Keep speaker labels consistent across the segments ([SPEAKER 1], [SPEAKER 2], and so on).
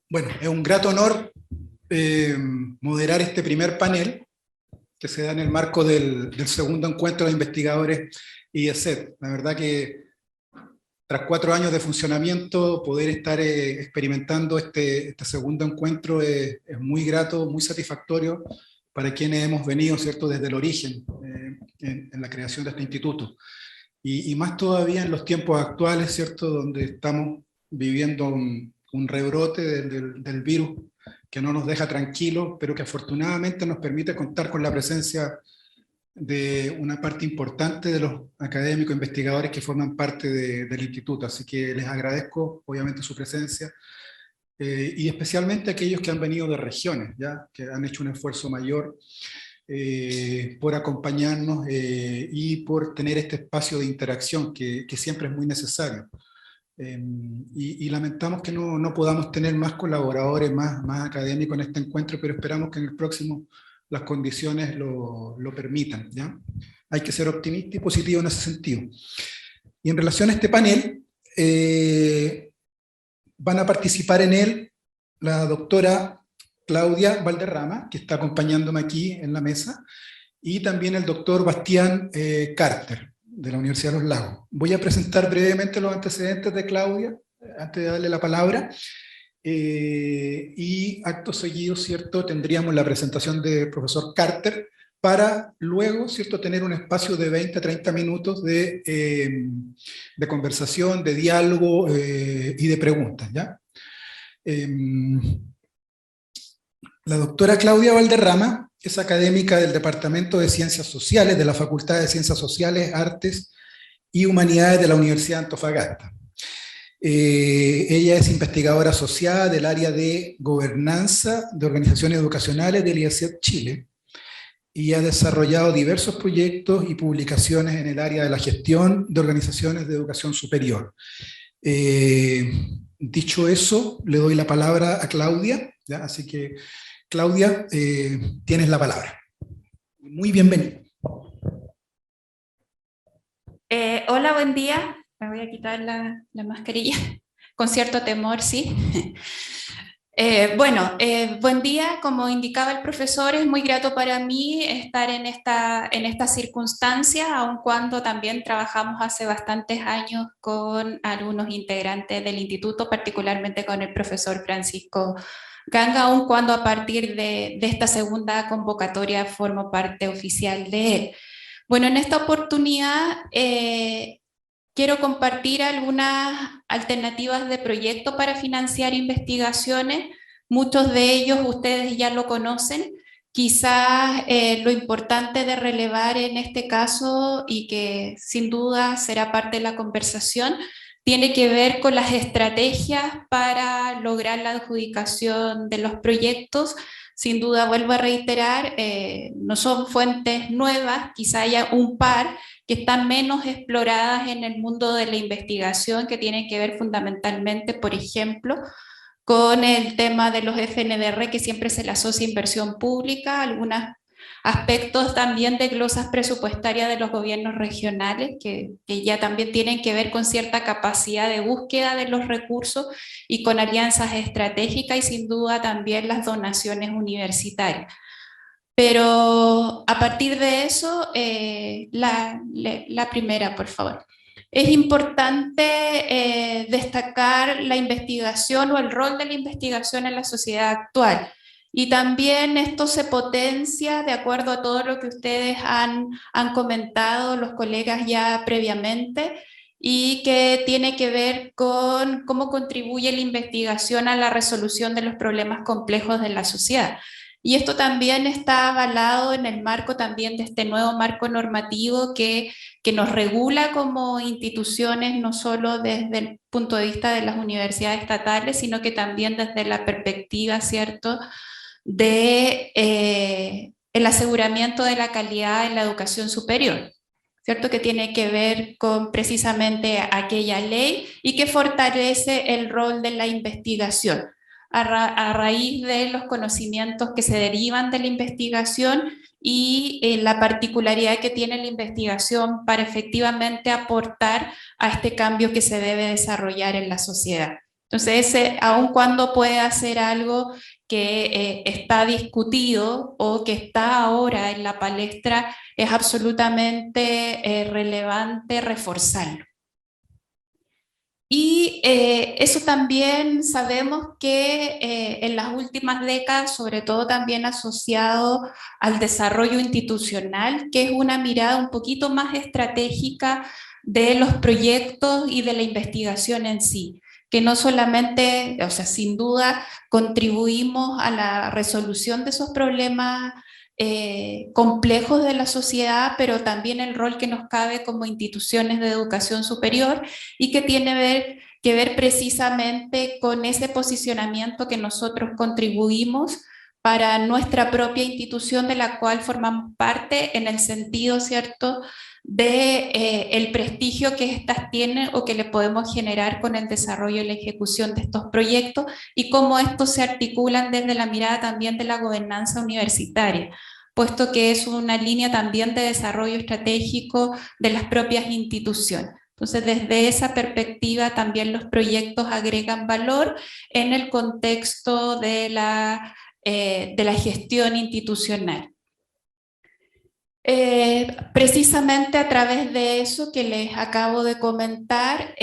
[SPEAKER 1] Bueno, es un grato honor moderar este primer panel que se da en el marco del segundo encuentro de investigadores IESET. La verdad que tras 4 años de funcionamiento, poder estar experimentando este segundo encuentro es muy grato, muy satisfactorio para quienes hemos venido, ¿cierto?, desde el origen en la creación de este instituto. Y más todavía en los tiempos actuales, ¿cierto?, donde estamos viviendo un rebrote del virus que no nos deja tranquilos, pero que afortunadamente nos permite contar con la presencia de una parte importante de los académicos investigadores que forman parte del instituto. Así que les agradezco obviamente su presencia, y especialmente a aquellos que han venido de regiones, ¿ya?, que han hecho un esfuerzo mayor por acompañarnos y por tener este espacio de interacción que siempre es muy necesario. Y lamentamos que no podamos tener más colaboradores, más académicos en este encuentro, pero esperamos que en el próximo las condiciones lo permitan, ¿ya? Hay que ser optimista y positivo en ese sentido. Y en relación a este panel, van a participar en él la doctora Claudia Valderrama, que está acompañándome aquí en la mesa, y también el doctor Bastián Carter, de la Universidad de los Lagos. Voy a presentar brevemente los antecedentes de Claudia, antes de darle la palabra, y acto seguido, ¿cierto?, tendríamos la presentación del profesor Carter, para luego, ¿cierto?, tener un espacio de 20 a 30 minutos de conversación, de diálogo y de preguntas, ¿ya? La doctora Claudia Valderrama es académica del Departamento de Ciencias Sociales de la Facultad de Ciencias Sociales, Artes y Humanidades de la Universidad de Antofagasta. Ella es investigadora asociada del área de gobernanza de organizaciones educacionales del IESET Chile y ha desarrollado diversos proyectos y publicaciones en el área de la gestión de organizaciones de educación superior. Dicho eso, le doy la palabra a Claudia, ¿ya? Así que Claudia, tienes la palabra. Muy bienvenida.
[SPEAKER 2] Hola, buen día. Me voy a quitar la mascarilla, con cierto temor, sí. Buen día. Como indicaba el profesor, es muy grato para mí estar en esta circunstancia, aun cuando también trabajamos hace bastantes años con algunos integrantes del instituto, particularmente con el profesor Francisco Ganga, aun cuando a partir de esta segunda convocatoria formo parte oficial de él. Bueno, en esta oportunidad quiero compartir algunas alternativas de proyecto para financiar investigaciones. Muchos de ellos ustedes ya lo conocen. Quizás lo importante de relevar en este caso, y que sin duda será parte de la conversación, tiene que ver con las estrategias para lograr la adjudicación de los proyectos. Sin duda, vuelvo a reiterar, no son fuentes nuevas, quizá haya un par que están menos exploradas en el mundo de la investigación, que tienen que ver fundamentalmente, por ejemplo, con el tema de los FNDR, que siempre se le asocia a inversión pública, algunos aspectos también de glosas presupuestarias de los gobiernos regionales, que ya también tienen que ver con cierta capacidad de búsqueda de los recursos y con alianzas estratégicas, y sin duda también las donaciones universitarias. Pero a partir de eso, la primera, por favor. Es importante destacar la investigación o el rol de la investigación en la sociedad actual. Y también esto se potencia de acuerdo a todo lo que ustedes han comentado, los colegas ya previamente, y que tiene que ver con cómo contribuye la investigación a la resolución de los problemas complejos de la sociedad. Y esto también está avalado en el marco también de este nuevo marco normativo que nos regula como instituciones, no solo desde el punto de vista de las universidades estatales, sino que también desde la perspectiva, ¿cierto?, de el aseguramiento de la calidad en la educación superior, ¿cierto?, que tiene que ver con precisamente aquella ley y que fortalece el rol de la investigación. A raíz de los conocimientos que se derivan de la investigación y la particularidad que tiene la investigación para efectivamente aportar a este cambio que se debe desarrollar en la sociedad. Entonces, aun cuando puede hacer algo que está discutido o que está ahora en la palestra, es absolutamente relevante reforzarlo. Y eso también sabemos que en las últimas décadas, sobre todo también asociado al desarrollo institucional, que es una mirada un poquito más estratégica de los proyectos y de la investigación en sí, que no solamente, o sea, sin duda contribuimos a la resolución de esos problemas complejos de la sociedad, pero también el rol que nos cabe como instituciones de educación superior y que tiene que ver precisamente con ese posicionamiento que nosotros contribuimos para nuestra propia institución de la cual formamos parte en el sentido, ¿cierto?, de el prestigio que éstas tienen o que le podemos generar con el desarrollo y la ejecución de estos proyectos y cómo estos se articulan desde la mirada también de la gobernanza universitaria, puesto que es una línea también de desarrollo estratégico de las propias instituciones. Entonces, desde esa perspectiva también los proyectos agregan valor en el contexto de la gestión institucional. Precisamente a través de eso que les acabo de comentar,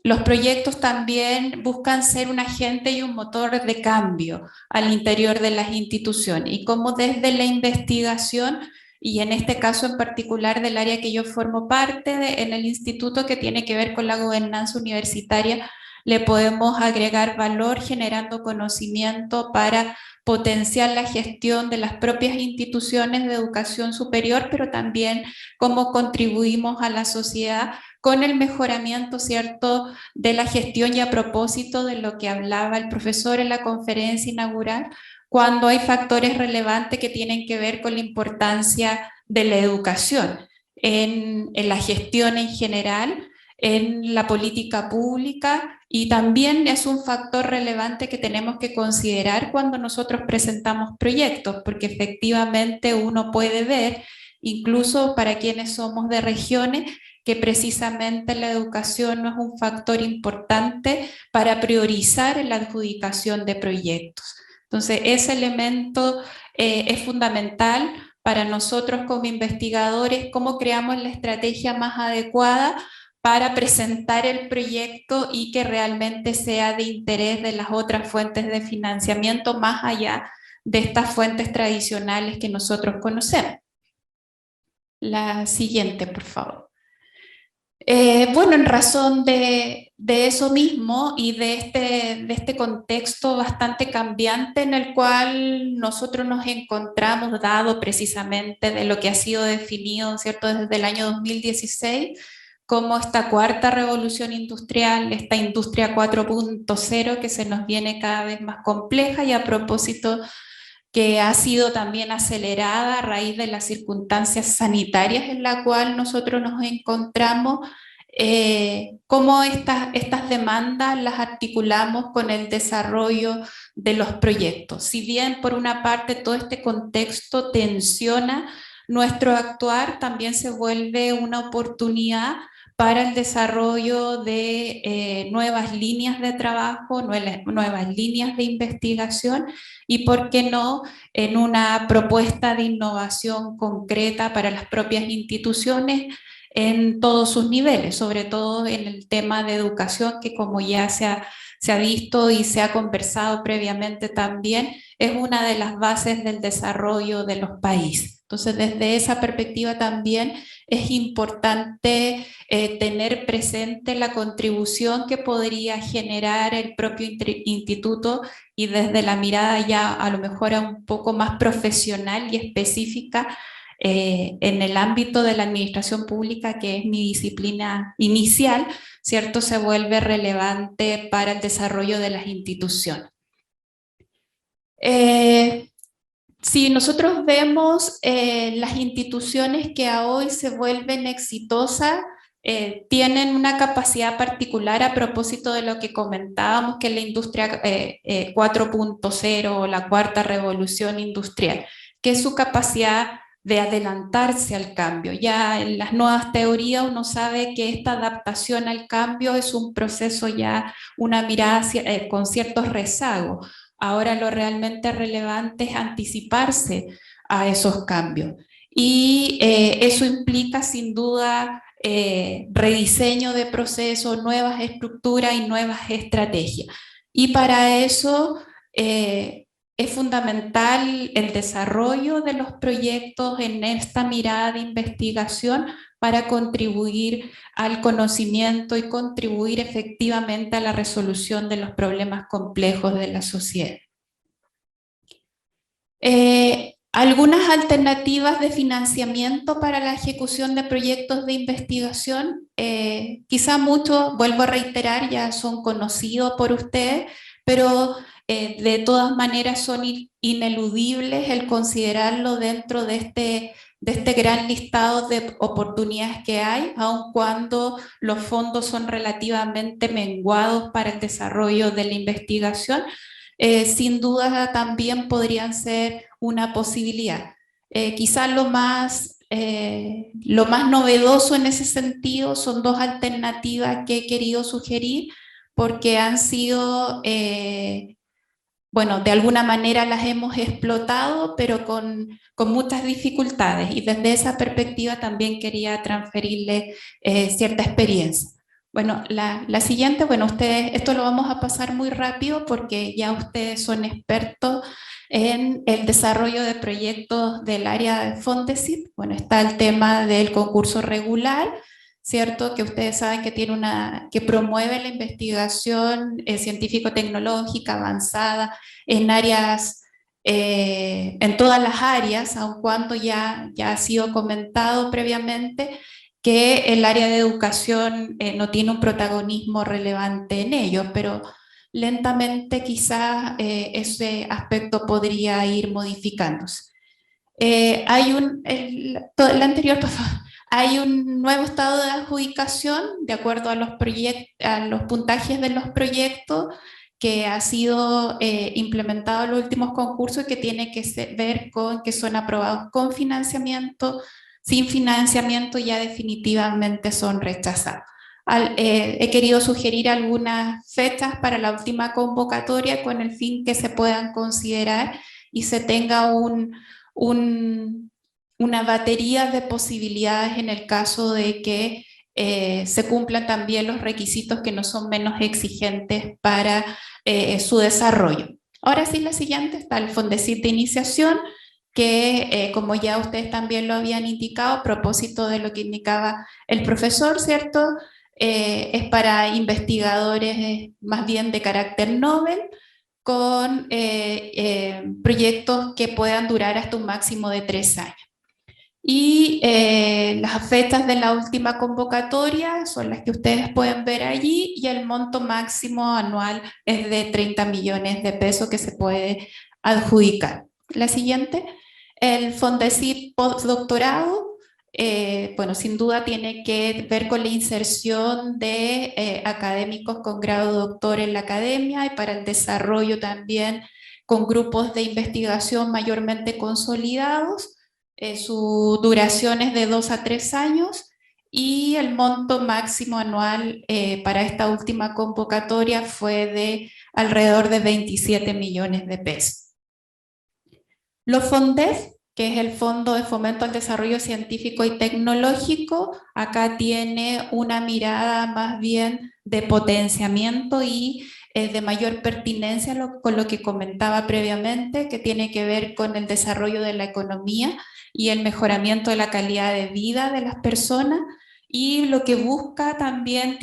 [SPEAKER 2] los proyectos también buscan ser un agente y un motor de cambio al interior de las instituciones y como desde la investigación y en este caso en particular del área que yo formo parte en el instituto que tiene que ver con la gobernanza universitaria, le podemos agregar valor generando conocimiento para potenciar la gestión de las propias instituciones de educación superior, pero también cómo contribuimos a la sociedad con el mejoramiento, ¿cierto?, de la gestión y a propósito de lo que hablaba el profesor en la conferencia inaugural, cuando hay factores relevantes que tienen que ver con la importancia de la educación en la gestión en general, en la política pública y también es un factor relevante que tenemos que considerar cuando nosotros presentamos proyectos, porque efectivamente uno puede ver, incluso para quienes somos de regiones, que precisamente la educación no es un factor importante para priorizar en la adjudicación de proyectos. Entonces, ese elemento es fundamental para nosotros como investigadores, cómo creamos la estrategia más adecuada para presentar el proyecto y que realmente sea de interés de las otras fuentes de financiamiento más allá de estas fuentes tradicionales que nosotros conocemos. La siguiente, por favor. Bueno, en razón de eso mismo y de este contexto bastante cambiante en el cual nosotros nos encontramos, dado precisamente de lo que ha sido definido, ¿cierto?, desde el año 2016, como esta cuarta revolución industrial, esta industria 4.0 que se nos viene cada vez más compleja y a propósito que ha sido también acelerada a raíz de las circunstancias sanitarias en la cual nosotros nos encontramos, cómo estas demandas las articulamos con el desarrollo de los proyectos. Si bien por una parte todo este contexto tensiona nuestro actuar, también se vuelve una oportunidad para el desarrollo de nuevas líneas de trabajo, nuevas líneas de investigación y, ¿por qué no?, en una propuesta de innovación concreta para las propias instituciones en todos sus niveles, sobre todo en el tema de educación, que como ya se ha visto y se ha conversado previamente también, es una de las bases del desarrollo de los países. Entonces, desde esa perspectiva también es importante tener presente la contribución que podría generar el propio instituto y desde la mirada ya a lo mejor un poco más profesional y específica en el ámbito de la administración pública, que es mi disciplina inicial, ¿cierto?, se vuelve relevante para el desarrollo de las instituciones. Si nosotros vemos las instituciones que a hoy se vuelven exitosas, tienen una capacidad particular a propósito de lo que comentábamos, que es la industria 4.0 o la cuarta revolución industrial, que es su capacidad de adelantarse al cambio. Ya en las nuevas teorías uno sabe que esta adaptación al cambio es un proceso ya, una mirada con ciertos rezagos. Ahora lo realmente relevante es anticiparse a esos cambios. Y eso implica sin duda rediseño de procesos, nuevas estructuras y nuevas estrategias. Y para eso es fundamental el desarrollo de los proyectos en esta mirada de investigación para contribuir al conocimiento y contribuir efectivamente a la resolución de los problemas complejos de la sociedad. Algunas alternativas de financiamiento para la ejecución de proyectos de investigación, quizá muchos, vuelvo a reiterar, ya son conocidos por ustedes, pero de todas maneras son ineludibles el considerarlo dentro de este gran listado de oportunidades que hay, aun cuando los fondos son relativamente menguados para el desarrollo de la investigación. Sin duda también podrían ser una posibilidad. Quizás lo más novedoso en ese sentido son dos alternativas que he querido sugerir porque han sido, bueno, de alguna manera las hemos explotado, pero con muchas dificultades, y desde esa perspectiva también quería transferirle cierta experiencia. Bueno, la siguiente, bueno, ustedes, esto lo vamos a pasar muy rápido porque ya ustedes son expertos en el desarrollo de proyectos del área de Fondesit. Bueno, está el tema del concurso regular, ¿cierto? Que ustedes saben que que promueve la investigación científico-tecnológica avanzada en áreas, en todas las áreas, aun cuando ya ha sido comentado previamente que el área de educación no tiene un protagonismo relevante en ello, pero lentamente quizás ese aspecto podría ir modificándose. El anterior, por favor. Hay un nuevo estado de adjudicación de acuerdo a los puntajes de los proyectos que ha sido implementado en los últimos concursos y que tiene que ver con que son aprobados con financiamiento, sin financiamiento ya definitivamente son rechazados. He querido sugerir algunas fechas para la última convocatoria con el fin que se puedan considerar y se tenga una batería de posibilidades en el caso de que se cumplan también los requisitos que no son menos exigentes para su desarrollo. Ahora sí, la siguiente está el Fondesit de iniciación, que como ya ustedes también lo habían indicado, a propósito de lo que indicaba el profesor, ¿cierto? Es para investigadores más bien de carácter Nobel, con proyectos que puedan durar hasta un máximo de 3 años. Y las fechas de la última convocatoria son las que ustedes pueden ver allí, y el monto máximo anual es de 30 millones de pesos que se puede adjudicar. La siguiente, el Fondesit Postdoctorado. Bueno, sin duda tiene que ver con la inserción de académicos con grado de doctor en la academia y para el desarrollo también con grupos de investigación mayormente consolidados. Su duración es de 2 a 3 años y el monto máximo anual para esta última convocatoria fue de alrededor de 27 millones de pesos. Los FONDES, que es el Fondo de Fomento al Desarrollo Científico y Tecnológico, acá tiene una mirada más bien de potenciamiento y de mayor pertinencia con lo que comentaba previamente, que tiene que ver con el desarrollo de la economía y el mejoramiento de la calidad de vida de las personas, y lo que busca también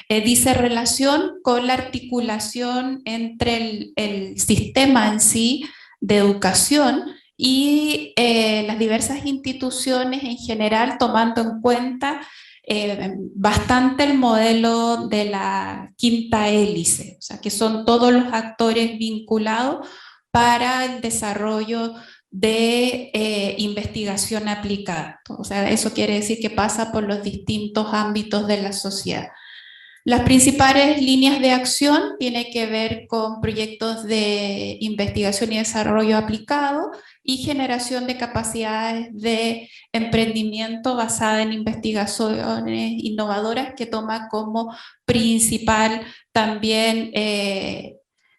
[SPEAKER 2] dice relación con la articulación entre el sistema en sí de educación y las diversas instituciones en general, tomando en cuenta bastante el modelo de la quinta hélice, o sea, que son todos los actores vinculados para el desarrollo de investigación aplicada. O sea, eso quiere decir que pasa por los distintos ámbitos de la sociedad. Las principales líneas de acción tienen que ver con proyectos de investigación y desarrollo aplicado y generación de capacidades de emprendimiento basada en investigaciones innovadoras, que toma como principal también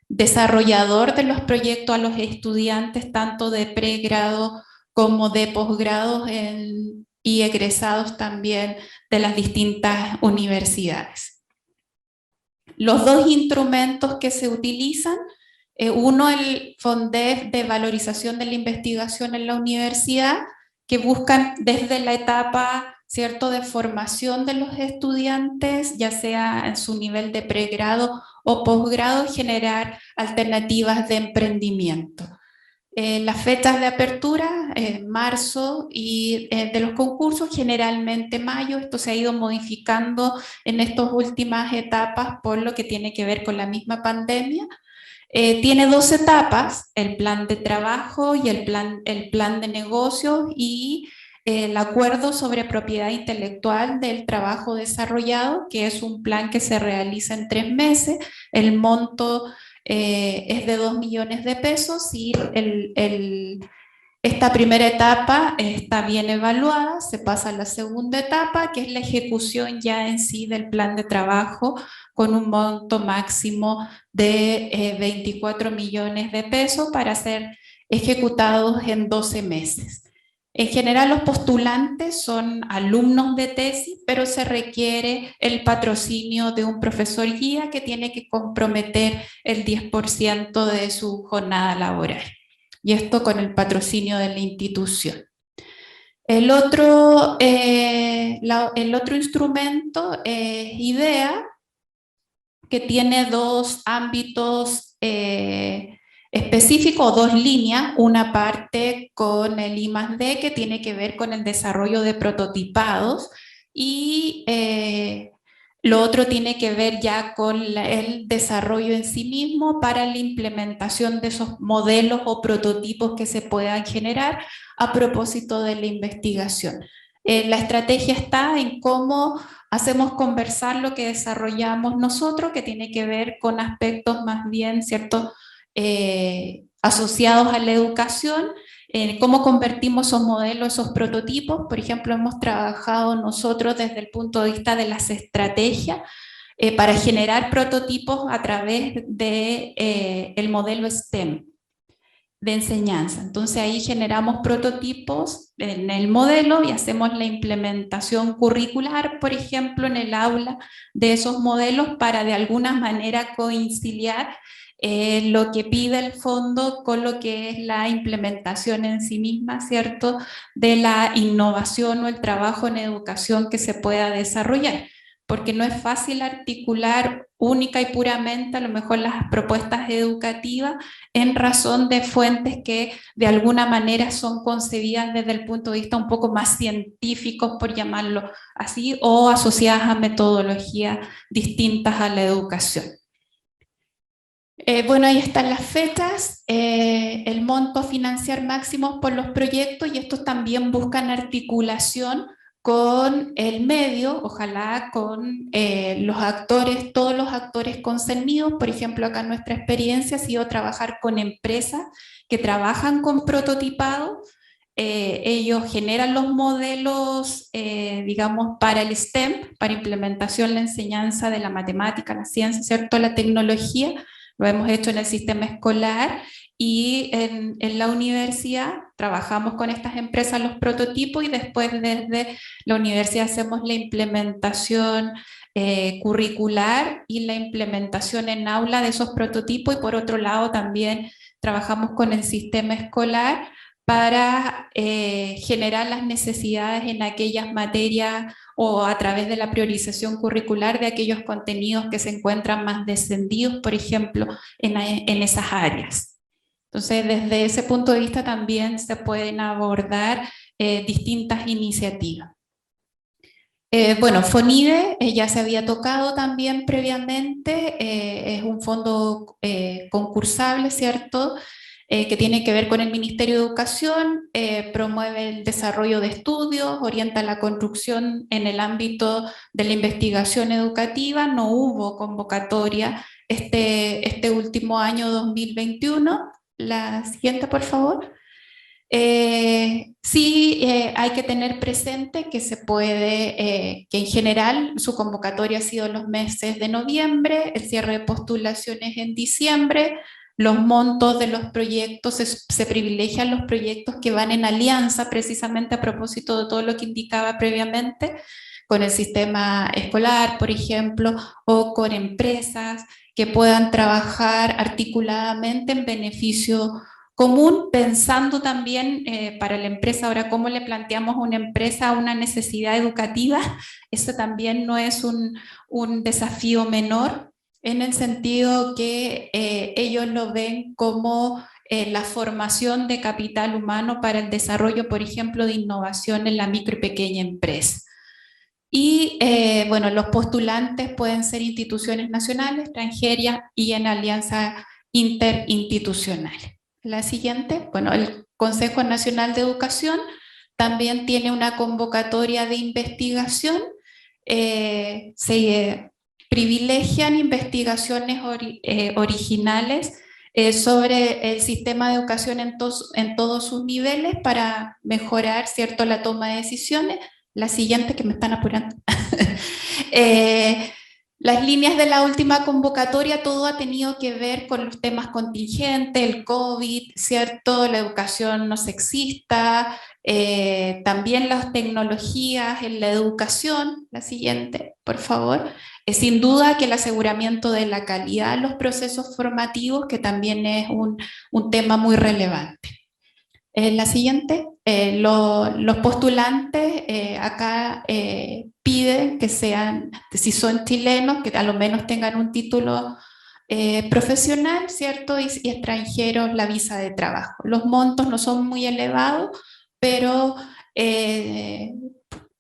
[SPEAKER 2] desarrollador de los proyectos a los estudiantes, tanto de pregrado como de posgrados y egresados también de las distintas universidades. Los dos instrumentos que se utilizan, uno el FONDEF de valorización de la investigación en la universidad, que buscan desde la etapa, ¿cierto?, de formación de los estudiantes, ya sea en su nivel de pregrado o posgrado, generar alternativas de emprendimiento. Las fechas de apertura, marzo, y de los concursos generalmente mayo. Esto se ha ido modificando en estas últimas etapas por lo que tiene que ver con la misma pandemia. Tiene dos etapas: el plan de trabajo y el plan de negocios, y el acuerdo sobre propiedad intelectual del trabajo desarrollado, que es un plan que se realiza en 3 meses. El monto es de 2 millones de pesos y esta primera etapa está bien evaluada. Se pasa a la segunda etapa, que es la ejecución ya en sí del plan de trabajo, con un monto máximo de 24 millones de pesos para ser ejecutados en 12 meses. En general, los postulantes son alumnos de tesis, pero se requiere el patrocinio de un profesor guía que tiene que comprometer el 10% de su jornada laboral, y esto con el patrocinio de la institución. El otro instrumento es IDEA, que tiene dos ámbitos específicos, dos líneas. Una parte con el I+D, que tiene que ver con el desarrollo de prototipados, y lo otro tiene que ver ya con el desarrollo en sí mismo para la implementación de esos modelos o prototipos que se puedan generar a propósito de la investigación. La estrategia está en cómo hacemos conversar lo que desarrollamos nosotros, que tiene que ver con aspectos más bien, ¿cierto?, asociados a la educación, cómo convertimos esos modelos, esos prototipos. Por ejemplo, hemos trabajado nosotros desde el punto de vista de las estrategias para generar prototipos a través de el modelo STEM de enseñanza. Entonces ahí generamos prototipos en el modelo y hacemos la implementación curricular, por ejemplo, en el aula de esos modelos, para de alguna manera conciliar lo que pide el fondo con lo que es la implementación en sí misma, ¿cierto?, de la innovación o el trabajo en educación que se pueda desarrollar, porque no es fácil articular única y puramente a lo mejor las propuestas educativas en razón de fuentes que de alguna manera son concebidas desde el punto de vista un poco más científicos, por llamarlo así, o asociadas a metodologías distintas a la educación. Bueno, ahí están las fechas, el monto a financiar máximo por los proyectos, y estos también buscan articulación con el medio, ojalá con los actores, todos los actores concernidos. Por ejemplo, acá nuestra experiencia ha sido trabajar con empresas que trabajan con prototipado. Ellos generan los modelos, digamos, para el STEM, para implementación, la enseñanza de la matemática, la ciencia, ¿cierto?, la tecnología. Lo hemos hecho en el sistema escolar, y en la universidad trabajamos con estas empresas los prototipos, y después desde la universidad hacemos la implementación curricular y la implementación en aula de esos prototipos. Y por otro lado también trabajamos con el sistema escolar para generar las necesidades en aquellas materias, o a través de la priorización curricular de aquellos contenidos que se encuentran más descendidos, por ejemplo, en esas áreas. Entonces, desde ese punto de vista también se pueden abordar distintas iniciativas. Bueno, FONIDE ya se había tocado también previamente, es un fondo concursable, ¿cierto?, que tiene que ver con el Ministerio de Educación, promueve el desarrollo de estudios, orienta la construcción en el ámbito de la investigación educativa. No hubo convocatoria este último año 2021. La siguiente, por favor. Sí, hay que tener presente que se puede, que en general su convocatoria ha sido en los meses de noviembre, el cierre de postulaciones en diciembre, los montos de los proyectos, se privilegian los proyectos que van en alianza, precisamente a propósito de todo lo que indicaba previamente, con el sistema escolar, por ejemplo, o con empresas que puedan trabajar articuladamente en beneficio común, pensando también para la empresa, ahora cómo le planteamos a una empresa una necesidad educativa. Eso también no es un desafío menor, en el sentido que ellos lo ven como la formación de capital humano para el desarrollo, por ejemplo, de innovación en la micro y pequeña empresa. Y bueno, los postulantes pueden ser instituciones nacionales, extranjeras y en alianza interinstitucional. La siguiente, bueno, el Consejo Nacional de Educación también tiene una convocatoria de investigación. Se privilegian investigaciones originales sobre el sistema de educación en todos sus niveles para mejorar, ¿cierto?, la toma de decisiones. La siguiente, que me están apurando. Las líneas de la última convocatoria, todo ha tenido que ver con los temas contingentes, el COVID, ¿cierto?, la educación no sexista, también las tecnologías en la educación. La siguiente, por favor. Sin duda que el aseguramiento de la calidad de los procesos formativos, que también es un tema muy relevante. La siguiente, los postulantes acá piden que sean, si son chilenos, que a lo menos tengan un título profesional, ¿cierto? Y extranjeros, la visa de trabajo. Los montos no son muy elevados, pero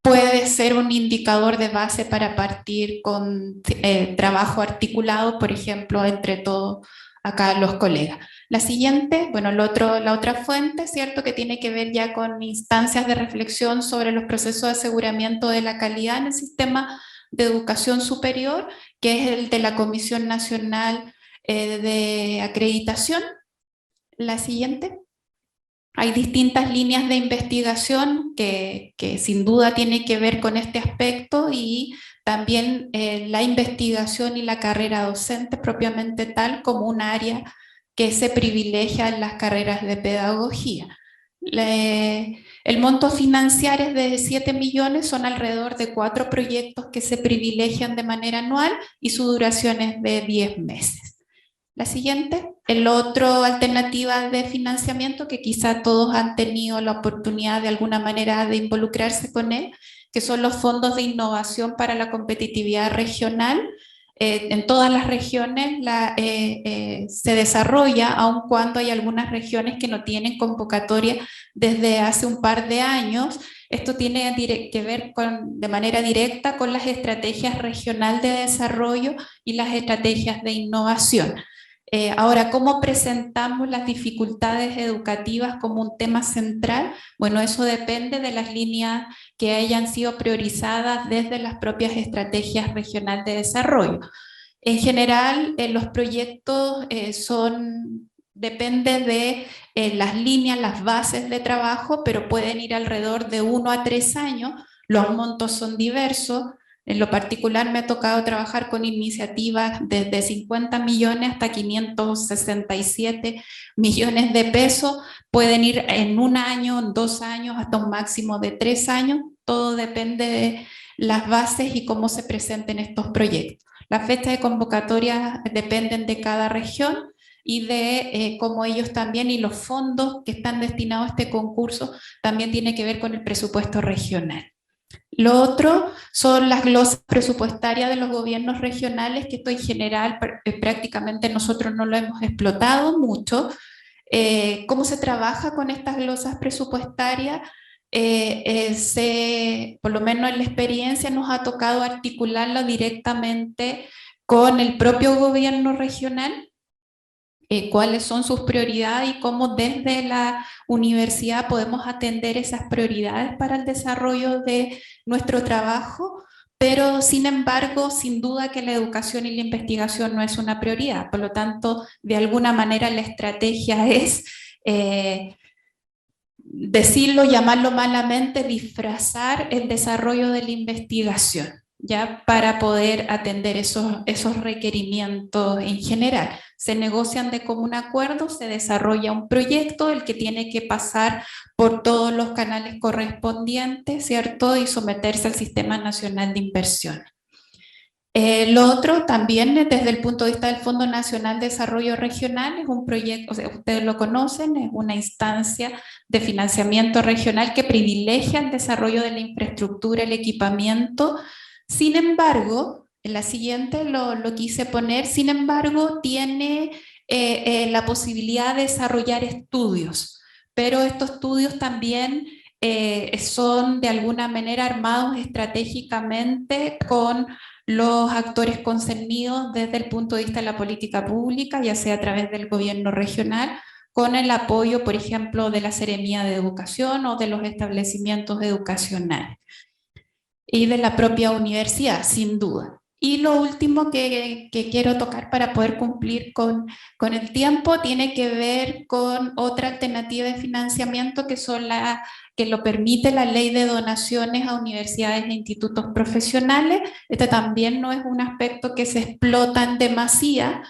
[SPEAKER 2] puede ser un indicador de base para partir con trabajo articulado, por ejemplo, entre todos acá los colegas. La siguiente, bueno, la otra fuente, ¿cierto?, que tiene que ver ya con instancias de reflexión sobre los procesos de aseguramiento de la calidad en el sistema de educación superior, que es el de la Comisión Nacional de Acreditación. La siguiente. Hay distintas líneas de investigación que sin duda tienen que ver con este aspecto, y también la investigación y la carrera docente propiamente tal como un área que se privilegia en las carreras de pedagogía. El monto financiero es de 7 millones, son alrededor de 4 proyectos que se privilegian de manera anual y su duración es de 10 meses. La siguiente, el otro alternativa de financiamiento que quizá todos han tenido la oportunidad de alguna manera de involucrarse con él, que son los fondos de innovación para la competitividad regional. En todas las regiones se desarrolla, aun cuando hay algunas regiones que no tienen convocatoria desde hace un par de años. Esto tiene que ver de manera directa con las estrategias regionales de desarrollo y las estrategias de innovación. Ahora, ¿cómo presentamos las dificultades educativas como un tema central? Bueno, eso depende de las líneas que hayan sido priorizadas desde las propias estrategias regionales de desarrollo. En general, los proyectos dependen de las líneas, las bases de trabajo, pero pueden ir alrededor de 1 a 3 años. Los montos son diversos. En lo particular me ha tocado trabajar con iniciativas desde 50 millones hasta 567 millones de pesos. Pueden ir en 1 año, en 2 años, hasta un máximo de 3 años. Todo depende de las bases y cómo se presenten estos proyectos. Las fechas de convocatoria dependen de cada región y de cómo ellos también, y los fondos que están destinados a este concurso también tiene que ver con el presupuesto regional. Lo otro son las glosas presupuestarias de los gobiernos regionales, que esto en general prácticamente nosotros no lo hemos explotado mucho. ¿Cómo se trabaja con estas glosas presupuestarias? Por lo menos en la experiencia nos ha tocado articularlo directamente con el propio gobierno regional, cuáles son sus prioridades y cómo desde la universidad podemos atender esas prioridades para el desarrollo de nuestro trabajo. Pero, sin embargo, sin duda que la educación y la investigación no es una prioridad. Por lo tanto, de alguna manera la estrategia es decirlo, llamarlo malamente, disfrazar el desarrollo de la investigación, ya para poder atender esos requerimientos en general. Se negocian de común acuerdo, se desarrolla un proyecto, el que tiene que pasar por todos los canales correspondientes, ¿cierto? Y someterse al Sistema Nacional de Inversión. Lo otro también desde el punto de vista del Fondo Nacional de Desarrollo Regional es un proyecto, o sea, ustedes lo conocen, es una instancia de financiamiento regional que privilegia el desarrollo de la infraestructura, el equipamiento. Sin embargo, en la siguiente lo quise poner, sin embargo, tiene la posibilidad de desarrollar estudios, pero estos estudios también son de alguna manera armados estratégicamente con los actores concernidos desde el punto de vista de la política pública, ya sea a través del gobierno regional, con el apoyo, por ejemplo, de la Seremía de Educación o de los establecimientos educacionales y de la propia universidad, sin duda. Y lo último que quiero tocar para poder cumplir con el tiempo tiene que ver con otra alternativa de financiamiento que lo permite la ley de donaciones a universidades e institutos profesionales. Este también no es un aspecto que se explota en demasía.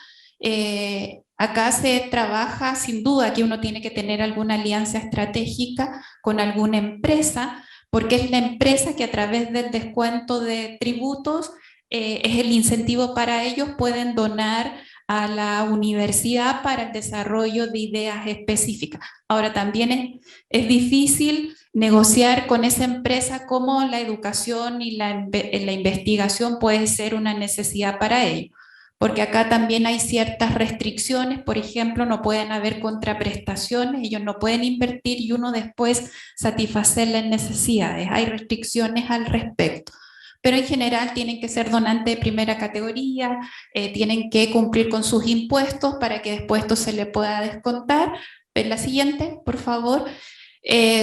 [SPEAKER 2] Acá se trabaja, sin duda, que uno tiene que tener alguna alianza estratégica con alguna empresa, porque es la empresa que a través del descuento de tributos es el incentivo para ellos, pueden donar a la universidad para el desarrollo de ideas específicas. Ahora también es difícil negociar con esa empresa cómo la educación y la investigación puede ser una necesidad para ellos, porque acá también hay ciertas restricciones, por ejemplo, no pueden haber contraprestaciones, ellos no pueden invertir y uno después satisfacer las necesidades, hay restricciones al respecto. Pero en general tienen que ser donantes de primera categoría, tienen que cumplir con sus impuestos para que después esto se le pueda descontar. La siguiente, por favor.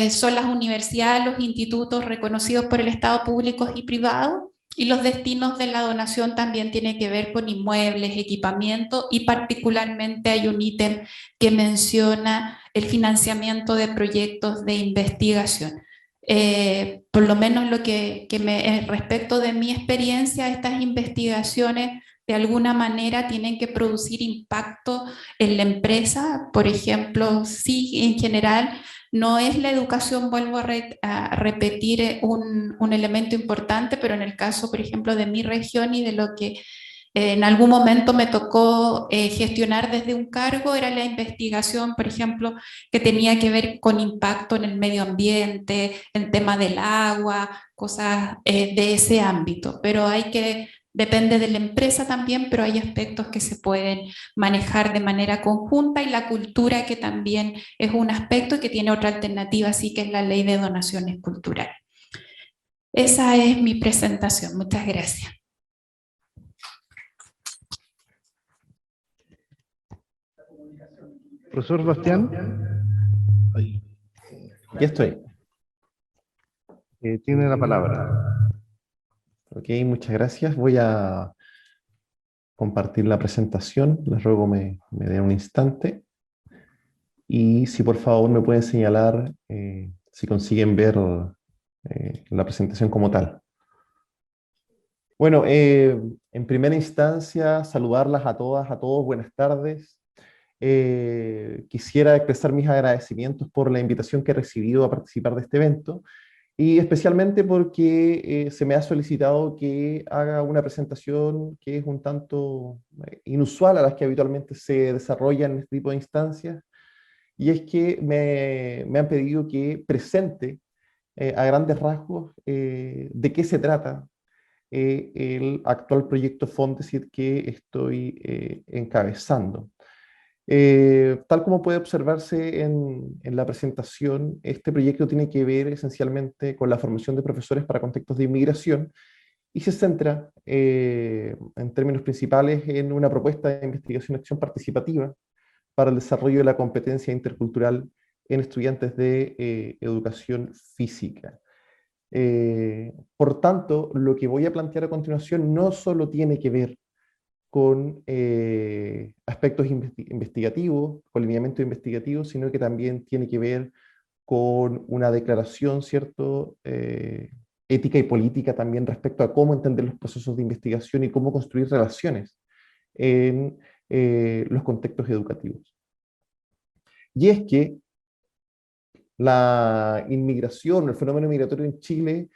[SPEAKER 2] Son las universidades, los institutos reconocidos por el Estado públicos y privados, y los destinos de la donación también tienen que ver con inmuebles, equipamiento, y particularmente hay un ítem que menciona el financiamiento de proyectos de investigación. Por lo menos lo respecto de mi experiencia, estas investigaciones de alguna manera tienen que producir impacto en la empresa. Por ejemplo, sí, en general, no es la educación, vuelvo a repetir, un elemento importante, pero en el caso, por ejemplo, de mi región y de lo que en algún momento me tocó gestionar desde un cargo, era la investigación, por ejemplo, que tenía que ver con impacto en el medio ambiente, el tema del agua, cosas de ese ámbito. Pero depende de la empresa también, pero hay aspectos que se pueden manejar de manera conjunta, y la cultura, que también es un aspecto y que tiene otra alternativa, así que es la ley de donaciones culturales. Esa es mi presentación. Muchas gracias.
[SPEAKER 3] Profesor Bastián.
[SPEAKER 4] Ya estoy.
[SPEAKER 3] Tiene la palabra.
[SPEAKER 4] Ok, muchas gracias. Voy a compartir la presentación. Les ruego me den un instante. Y si por favor me pueden señalar si consiguen ver la presentación como tal. Bueno, en primera instancia, saludarlas a todas, a todos. Buenas tardes. Quisiera expresar mis agradecimientos por la invitación que he recibido a participar de este evento, y especialmente porque se me ha solicitado que haga una presentación que es un tanto inusual a las que habitualmente se desarrollan en este tipo de instancias, y es que me han pedido que presente a grandes rasgos de qué se trata el actual proyecto Fondesit que estoy encabezando. Tal como puede observarse en la presentación, este proyecto tiene que ver esencialmente con la formación de profesores para contextos de inmigración, y se centra en términos principales en una propuesta de investigación y acción participativa para el desarrollo de la competencia intercultural en estudiantes de educación física. Por tanto, lo que voy a plantear a continuación no solo tiene que ver con aspectos investigativos, con lineamientos investigativos, sino que también tiene que ver con una declaración, ¿cierto?, ética y política también respecto a cómo entender los procesos de investigación y cómo construir relaciones en los contextos educativos. Y es que la inmigración, el fenómeno migratorio en Chile,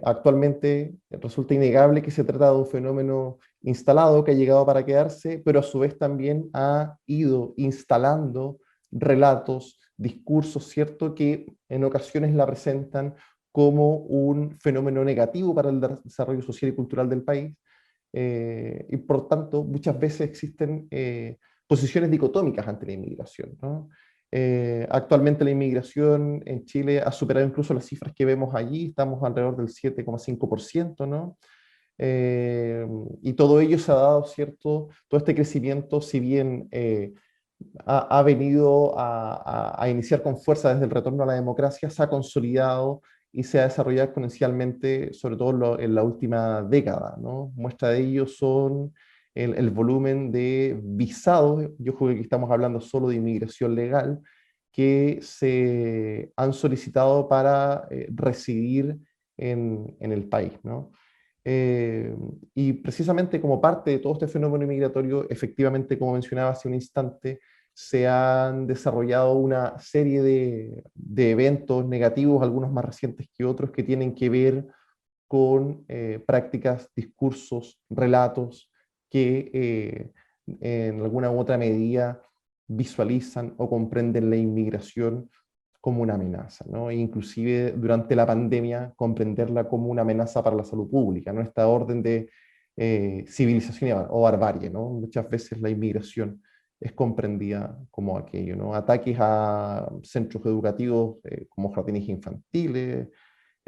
[SPEAKER 4] actualmente resulta innegable que se trata de un fenómeno instalado que ha llegado para quedarse, pero a su vez también ha ido instalando relatos, discursos, ¿cierto?, que en ocasiones la presentan como un fenómeno negativo para el desarrollo social y cultural del país, y por tanto muchas veces existen posiciones dicotómicas ante la inmigración, ¿no? Actualmente la inmigración en Chile ha superado incluso las cifras que vemos allí, estamos alrededor del 7,5%, ¿no? Y todo ello se ha dado, ¿cierto? Todo este crecimiento, si bien ha venido a iniciar con fuerza desde el retorno a la democracia, se ha consolidado y se ha desarrollado exponencialmente, sobre todo en la última década, ¿no? Muestra de ello son el volumen de visados, yo creo que estamos hablando solo de inmigración legal, que se han solicitado para residir en el país, ¿no? Y precisamente como parte de todo este fenómeno migratorio, efectivamente, como mencionaba hace un instante, se han desarrollado una serie de eventos negativos, algunos más recientes que otros, que tienen que ver con prácticas, discursos, relatos que en alguna u otra medida visualizan o comprenden la inmigración como una amenaza, ¿no? E inclusive durante la pandemia comprenderla como una amenaza para la salud pública, ¿no? Esta orden de civilización o barbarie, ¿no? Muchas veces la inmigración es comprendida como aquello, ¿no? Ataques a centros educativos como jardines infantiles,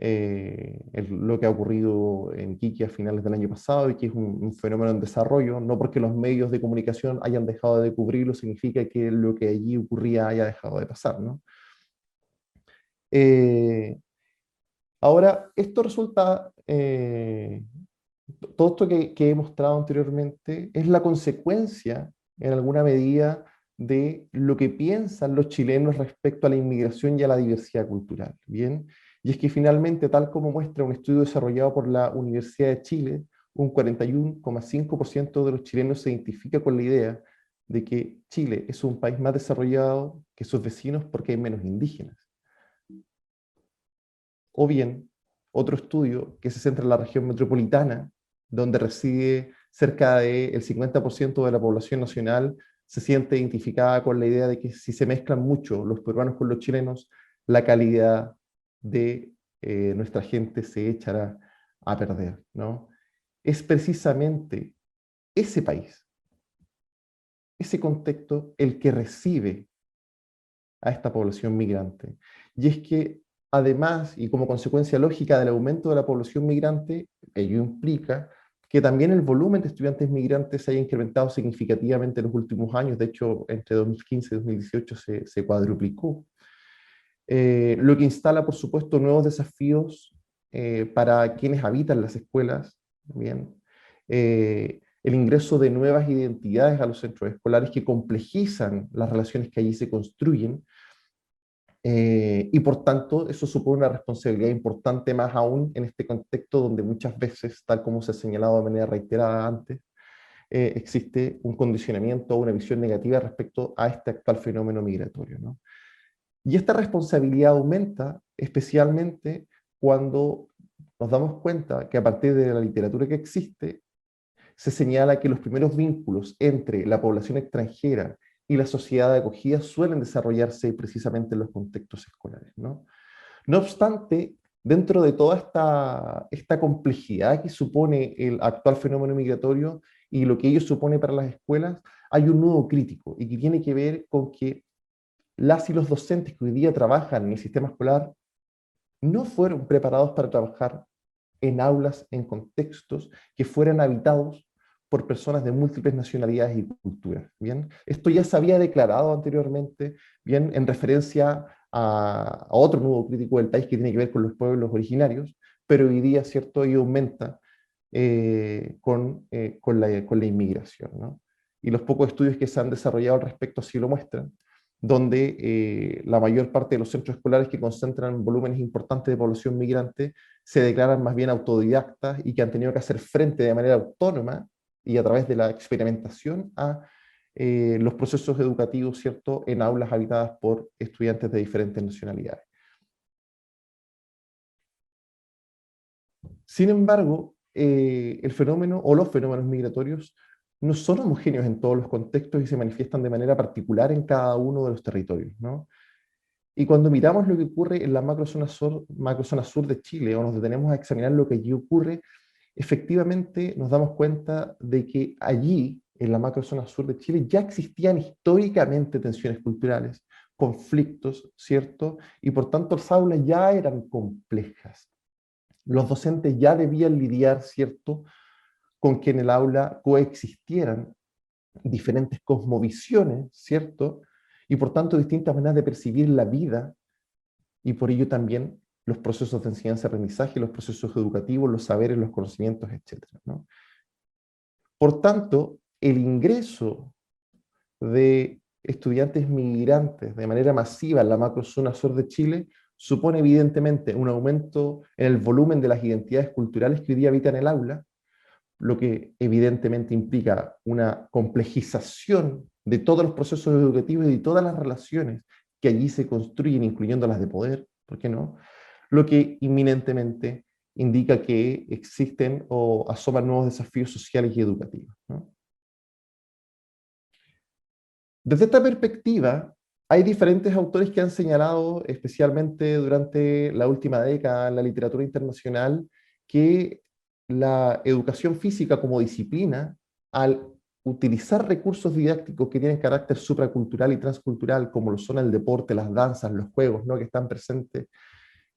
[SPEAKER 4] lo que ha ocurrido en Quique a finales del año pasado y que es un fenómeno en desarrollo, no porque los medios de comunicación hayan dejado de cubrirlo significa que lo que allí ocurría haya dejado de pasar, ¿no? Ahora, esto resulta, todo esto que he mostrado anteriormente es la consecuencia, en alguna medida, de lo que piensan los chilenos respecto a la inmigración y a la diversidad cultural, ¿bien? Y es que finalmente, tal como muestra un estudio desarrollado por la Universidad de Chile, un 41,5% de los chilenos se identifica con la idea de que Chile es un país más desarrollado que sus vecinos porque hay menos indígenas. O bien, otro estudio que se centra en la región metropolitana, donde reside cerca del 50% de la población nacional, se siente identificada con la idea de que si se mezclan mucho los peruanos con los chilenos, la calidad de nuestra gente se echará a perder, ¿no? Es precisamente ese país, ese contexto, el que recibe a esta población migrante. Y es que además, y como consecuencia lógica del aumento de la población migrante, ello implica que también el volumen de estudiantes migrantes se haya incrementado significativamente en los últimos años. De hecho, entre 2015 y 2018 se cuadruplicó. Lo que instala, por supuesto, nuevos desafíos para quienes habitan las escuelas, ¿bien? El ingreso de nuevas identidades a los centros escolares que complejizan las relaciones que allí se construyen, y por tanto eso supone una responsabilidad importante más aún en este contexto donde muchas veces, tal como se ha señalado de manera reiterada antes, existe un condicionamiento o una visión negativa respecto a este actual fenómeno migratorio, ¿no? Y esta responsabilidad aumenta especialmente cuando nos damos cuenta que a partir de la literatura que existe, se señala que los primeros vínculos entre la población extranjera y la sociedad de acogida suelen desarrollarse precisamente en los contextos escolares, ¿no? No obstante, dentro de toda esta complejidad que supone el actual fenómeno migratorio y lo que ello supone para las escuelas, hay un nudo crítico y que tiene que ver con que las y los docentes que hoy día trabajan en el sistema escolar no fueron preparados para trabajar en aulas, en contextos que fueran habitados por personas de múltiples nacionalidades y culturas. ¿Bien? Esto ya se había declarado anteriormente, ¿bien? En referencia a otro nuevo crítico del país que tiene que ver con los pueblos originarios, pero hoy día, ¿cierto?, y aumenta con la inmigración, ¿no? Y los pocos estudios que se han desarrollado al respecto así lo muestran, donde la mayor parte de los centros escolares que concentran volúmenes importantes de población migrante se declaran más bien autodidactas y que han tenido que hacer frente de manera autónoma y a través de la experimentación a los procesos educativos, ¿cierto?, en aulas habitadas por estudiantes de diferentes nacionalidades. Sin embargo, el fenómeno o los fenómenos migratorios no son homogéneos en todos los contextos y se manifiestan de manera particular en cada uno de los territorios, ¿no? Y cuando miramos lo que ocurre en la macrozona sur de Chile, o nos detenemos a examinar lo que allí ocurre, efectivamente nos damos cuenta de que allí, en la macrozona sur de Chile, ya existían históricamente tensiones culturales, conflictos, ¿cierto? Y por tanto las aulas ya eran complejas. Los docentes ya debían lidiar, ¿cierto?, con que en el aula coexistieran diferentes cosmovisiones, ¿cierto? Y por tanto distintas maneras de percibir la vida, y por ello también los procesos de enseñanza-aprendizaje, los procesos educativos, los saberes, los conocimientos, etcétera, ¿no? Por tanto, el ingreso de estudiantes migrantes de manera masiva en la macrozona sur de Chile supone evidentemente un aumento en el volumen de las identidades culturales que hoy día habitan el aula, lo que evidentemente implica una complejización de todos los procesos educativos y de todas las relaciones que allí se construyen, incluyendo las de poder, ¿por qué no? Lo que inminentemente indica que existen o asoman nuevos desafíos sociales y educativos, ¿no? Desde esta perspectiva, hay diferentes autores que han señalado, especialmente durante la última década en la literatura internacional, que la educación física como disciplina, al utilizar recursos didácticos que tienen carácter supracultural y transcultural, como lo son el deporte, las danzas, los juegos, ¿no?, que están presentes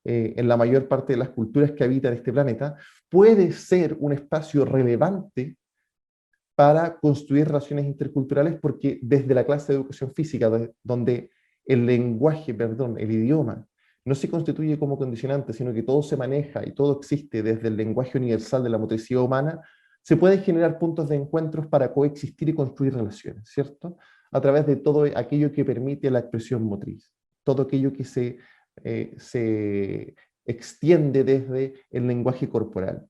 [SPEAKER 4] en la mayor parte de las culturas que habitan este planeta, puede ser un espacio relevante para construir relaciones interculturales, porque desde la clase de educación física, donde el lenguaje, perdón, el idioma, no se constituye como condicionante, sino que todo se maneja y todo existe desde el lenguaje universal de la motricidad humana, se pueden generar puntos de encuentros para coexistir y construir relaciones, ¿cierto? A través de todo aquello que permite la expresión motriz, todo aquello que se extiende desde el lenguaje corporal.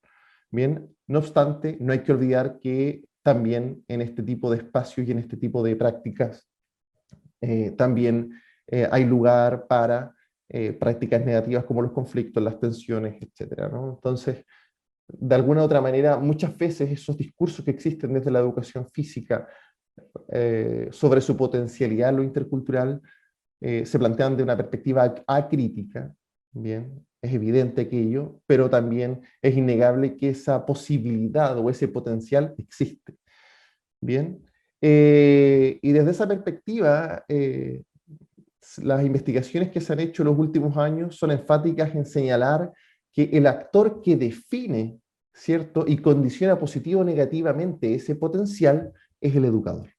[SPEAKER 4] Bien, no obstante, no hay que olvidar que también en este tipo de espacios y en este tipo de prácticas también hay lugar para prácticas negativas como los conflictos, las tensiones, etcétera, ¿no? Entonces, de alguna u otra manera, muchas veces esos discursos que existen desde la educación física sobre su potencialidad, lo intercultural, se plantean de una perspectiva acrítica, ¿bien? Es evidente aquello, pero también es innegable que esa posibilidad o ese potencial existe, ¿bien? Y desde esa perspectiva, las investigaciones que se han hecho en los últimos años son enfáticas en señalar que el actor que define, ¿cierto?, y condiciona positivo o negativamente ese potencial es el educador.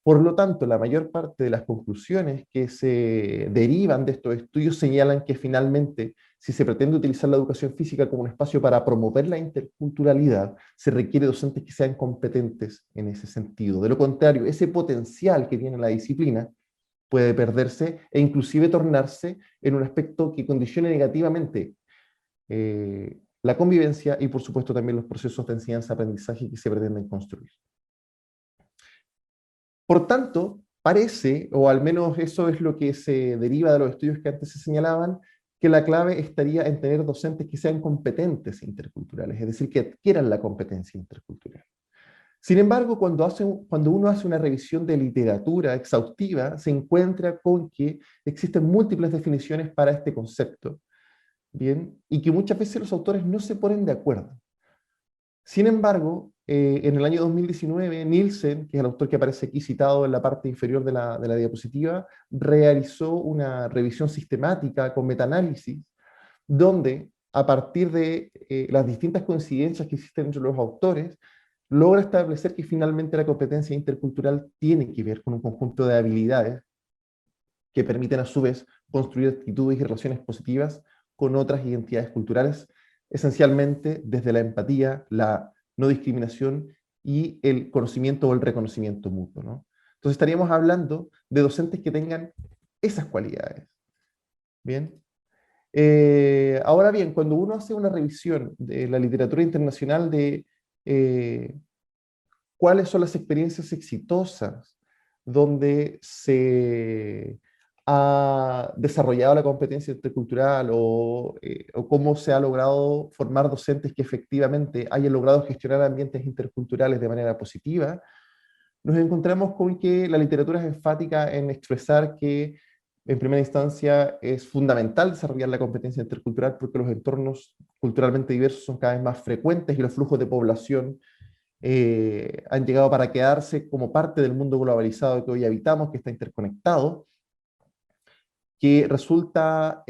[SPEAKER 4] Por lo tanto, la mayor parte de las conclusiones que se derivan de estos estudios señalan que finalmente, si se pretende utilizar la educación física como un espacio para promover la interculturalidad, se requiere docentes que sean competentes en ese sentido. De lo contrario, ese potencial que tiene la disciplina puede perderse e inclusive tornarse en un aspecto que condicione negativamente la convivencia y, por supuesto, también los procesos de enseñanza-aprendizaje que se pretenden construir. Por tanto, parece, o al menos eso es lo que se deriva de los estudios que antes se señalaban, que la clave estaría en tener docentes que sean competentes interculturales, es decir, que adquieran la competencia intercultural. Sin embargo, cuando uno hace una revisión de literatura exhaustiva, se encuentra con que existen múltiples definiciones para este concepto, ¿bien? Y que muchas veces los autores no se ponen de acuerdo. Sin embargo, en el año 2019, Nielsen, que es el autor que aparece aquí citado en la parte inferior de la diapositiva, realizó una revisión sistemática con metaanálisis, donde a partir de las distintas coincidencias que existen entre los autores, logra establecer que finalmente la competencia intercultural tiene que ver con un conjunto de habilidades que permiten a su vez construir actitudes y relaciones positivas con otras identidades culturales, esencialmente desde la empatía, la no discriminación y el conocimiento o el reconocimiento mutuo, ¿no? Entonces estaríamos hablando de docentes que tengan esas cualidades. Bien. Ahora bien, cuando uno hace una revisión de la literatura internacional de cuáles son las experiencias exitosas donde se ha desarrollado la competencia intercultural o cómo se ha logrado formar docentes que efectivamente hayan logrado gestionar ambientes interculturales de manera positiva, nos encontramos con que la literatura es enfática en expresar que en primera instancia es fundamental desarrollar la competencia intercultural porque los entornos culturalmente diversos son cada vez más frecuentes y los flujos de población han llegado para quedarse como parte del mundo globalizado que hoy habitamos, que está interconectado, que resulta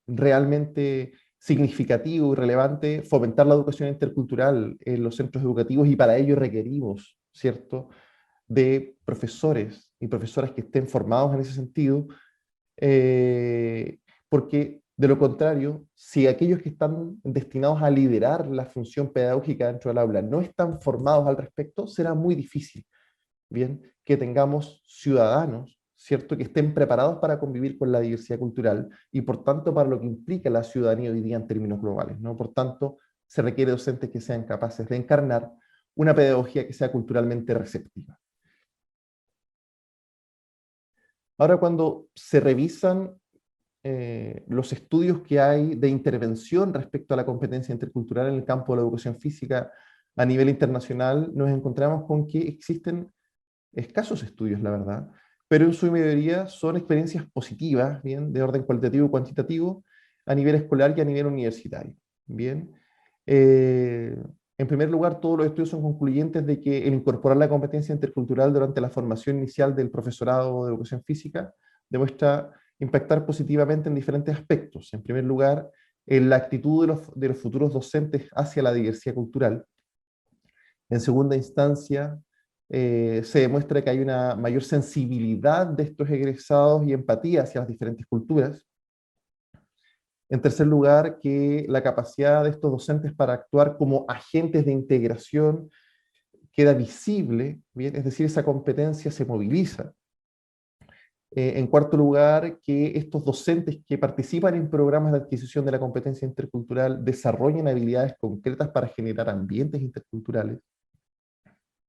[SPEAKER 4] realmente significativo y relevante fomentar la educación intercultural en los centros educativos y para ello requerimos, ¿cierto?, de profesores y profesoras que estén formados en ese sentido, porque de lo contrario, si aquellos que están destinados a liderar la función pedagógica dentro del aula no están formados al respecto, será muy difícil, bien, que tengamos ciudadanos, ¿cierto?, que estén preparados para convivir con la diversidad cultural y por tanto para lo que implica la ciudadanía hoy día en términos globales, ¿no? Por tanto, se requiere docentes que sean capaces de encarnar una pedagogía que sea culturalmente receptiva. Ahora, cuando se revisan los estudios que hay de intervención respecto a la competencia intercultural en el campo de la educación física a nivel internacional, nos encontramos con que existen escasos estudios, la verdad, pero en su mayoría son experiencias positivas, bien, de orden cualitativo y cuantitativo, a nivel escolar y a nivel universitario, bien. En primer lugar, todos los estudios son concluyentes de que el incorporar la competencia intercultural durante la formación inicial del profesorado de educación física demuestra impactar positivamente en diferentes aspectos. En primer lugar, en la actitud de los futuros docentes hacia la diversidad cultural. En segunda instancia, se demuestra que hay una mayor sensibilidad de estos egresados y empatía hacia las diferentes culturas. En tercer lugar, que la capacidad de estos docentes para actuar como agentes de integración queda visible, ¿bien? Es decir, esa competencia se moviliza. En cuarto lugar, que estos docentes que participan en programas de adquisición de la competencia intercultural desarrollen habilidades concretas para generar ambientes interculturales.